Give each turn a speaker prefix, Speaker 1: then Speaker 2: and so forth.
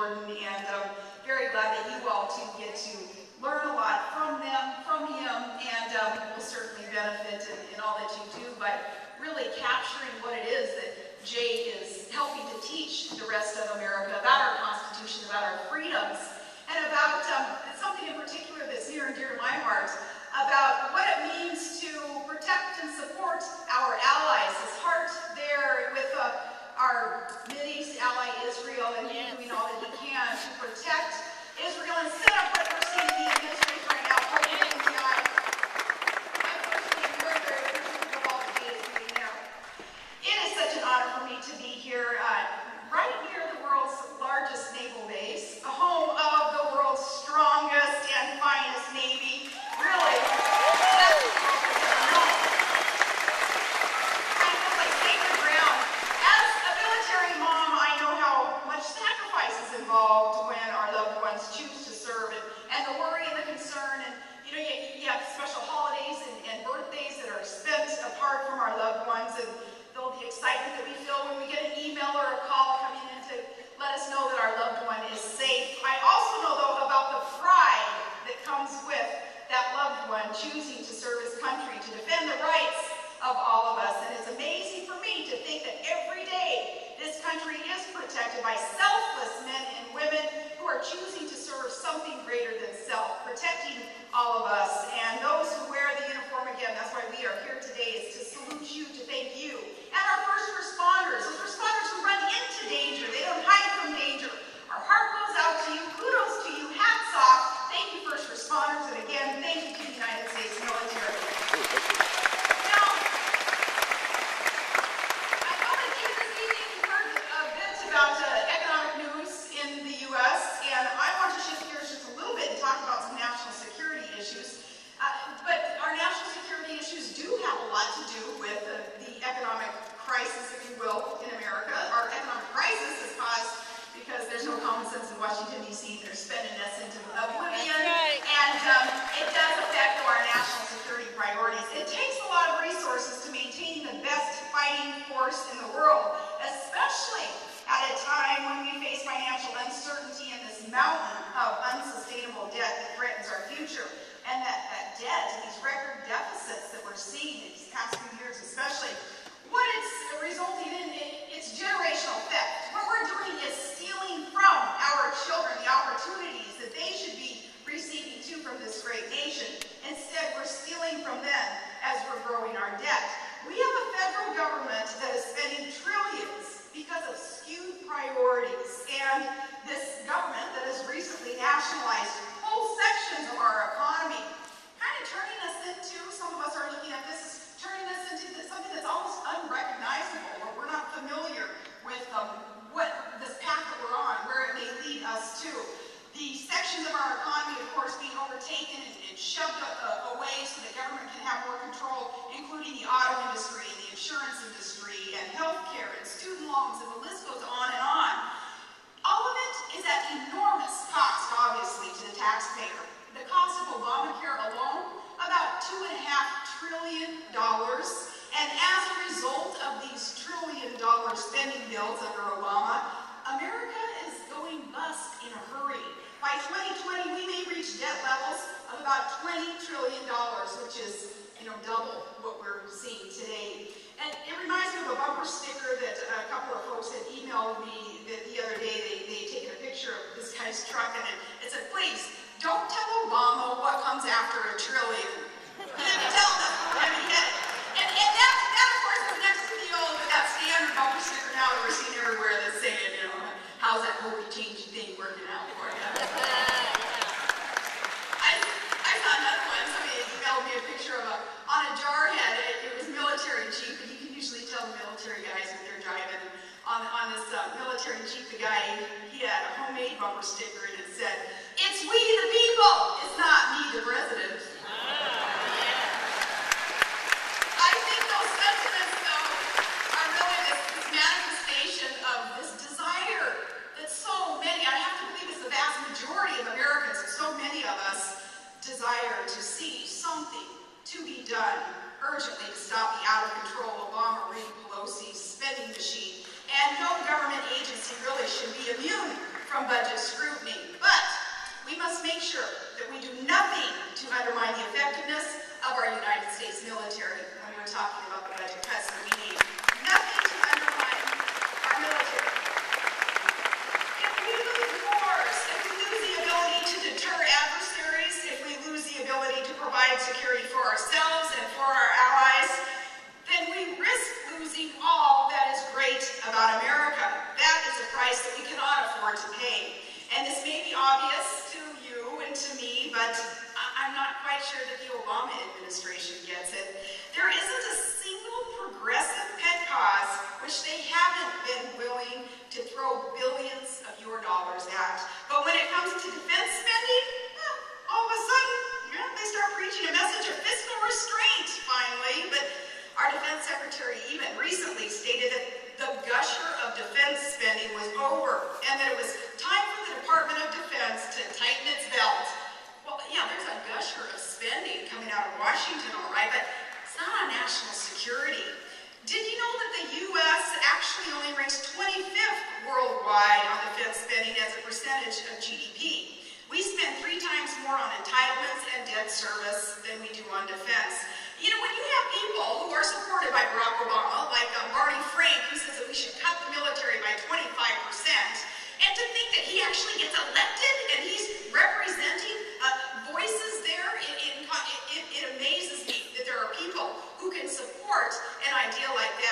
Speaker 1: Jordan, and very glad that you all too get to learn a lot from them, from him, and will certainly benefit in all that you do by really capturing what it is that Jay is helping to teach the rest of America about our Constitution, about our freedoms, and about something in particular that's near and dear to my heart, about what it means to protect and support our allies. His heart there with our Mideast ally Israel, and him doing all that he can to protect Israel and set up what we're seeing in the administration right now, poking in the eye. I'm personally very, very appreciative of all that Jay is doing there. It is such an honor for me to be here right near the world's largest naval base, the home of the world's strongest and finest Navy. Really, that's the world has ever known. Kind of feels like sacred ground. As a military mom, I know how much sacrifice is involved when our loved ones choose to serve, and the worry and the concern, and you know, you have special holidays and birthdays that are spent apart from our loved ones, and the excitement that we feel when we get an email or a call coming in to let us know that our loved one is safe. I also know, though, about the pride that comes with that loved one choosing to serve his country, to defend the rights of all of us. And it's amazing for me to think that every day this country is protected by selfless men and women who are choosing to serve something greater than self, protecting all of us. And those who wear the uniform, again, that's why we are here today, is to salute you, to thank you. And our first responders, those responders who run into danger, they don't hide from danger. Our heart goes out to you, kudos to you, hats off. Thank you, first responders, and again, thank you to the United States military. Now, I know that this evening you heard a bit about economic news in the U.S., and I want to shift gears just a little bit and talk about some national security issues. But our national security issues do have a lot to do with the economic crisis, if you will, in America. Our economic crisis is caused because there's no common sense in Washington, D.C. They're spending us into oblivion.
Speaker 2: Right.
Speaker 1: And it does affect our national security priorities. It takes a lot of resources to maintain the best fighting force in the world, especially at a time when we face financial uncertainty and this mountain of unsustainable debt that threatens our future. And that debt, these record deficits that we're seeing in these past few years especially, what it's resulting in, it's generational theft. What we're doing is stealing from our children the opportunities that they should be receiving too from this great nation. Instead, we're stealing from them as we're growing our debt. We have a federal government that is spending trillions because of skewed priorities. And this government that has recently nationalized whole sections of our economy, kind of turning us into, some of us are looking at this, turning us into something that's almost unrecognizable, where we're not familiar with what this path that we're on, where it may lead us to. The sections of our economy, of course, being overtaken and shoved away so that government can have more control, including the auto industry, the insurance industry, and healthcare, and student loans, and the list goes on and on. All of it is at enormous cost, obviously, to the taxpayer. The cost of Obamacare alone, about $2.5 trillion. And as a result of these trillion-dollar spending bills under Obama, America is going bust in a hurry. By 2020, we may reach debt levels of about $20 trillion, which is, double what we're seeing today. And it reminds me of a bumper sticker that a couple of folks had emailed me the other day. They'd taken a picture of this guy's truck, and it said, "Please, don't tell Obama what comes after $1 trillion. He didn't tell them. I mean, and that, of course, is next to that standard bumper sticker now that we're seeing everywhere that's saying, how's that hokey-changey thing working out for you?" I saw another one. Somebody emailed me a picture of on a jarhead. It was military Jeep, and you can usually tell the military guys when they're driving. On this military Jeep, the guy, he had a homemade bumper sticker, and it said, "It's we the people, it's not me the president." I think those sentiments, though, are really this manifestation of this desire that so many, I have to believe it's the vast majority of Americans, so many of us desire to see something to be done urgently to stop the out-of-control Obama-Reid Pelosi spending machine. And no government agency really should be immune from budget scrutiny. But we must make sure that we do nothing to undermine the effectiveness of our United States military when we're talking about the budget cuts that we need. Nothing to undermine our military. If we lose wars, if we lose the ability to deter adversaries, if we lose the ability to provide security for ourselves and for our allies, then we risk losing all that is great about America. That is a price that we cannot afford to pay. And this may be obvious to you and to me, but I'm not quite sure that the Obama administration gets it. There isn't a single progressive pet cause which they haven't been willing to throw billions of your dollars at. But when it comes to defense spending, all of a sudden, they start preaching a message of fiscal restraint, finally. But our defense secretary even recently stated that the gusher of defense spending was over and that it was time for the Department of Defense to tighten its belt. Well, yeah, there's a gusher of spending coming out of Washington, all right, but it's not on national security. Did you know that the U.S. actually only ranks 25th worldwide on defense spending as a percentage of GDP? We spend 3 times more on entitlements and debt service than we do on defense. You know, when you have people who are supported by Barack Obama, like Barney Frank, who says that we should cut the military by 25%, and to think that he actually gets elected and he's representing voices there, it amazes me that there are people who can support an idea like that.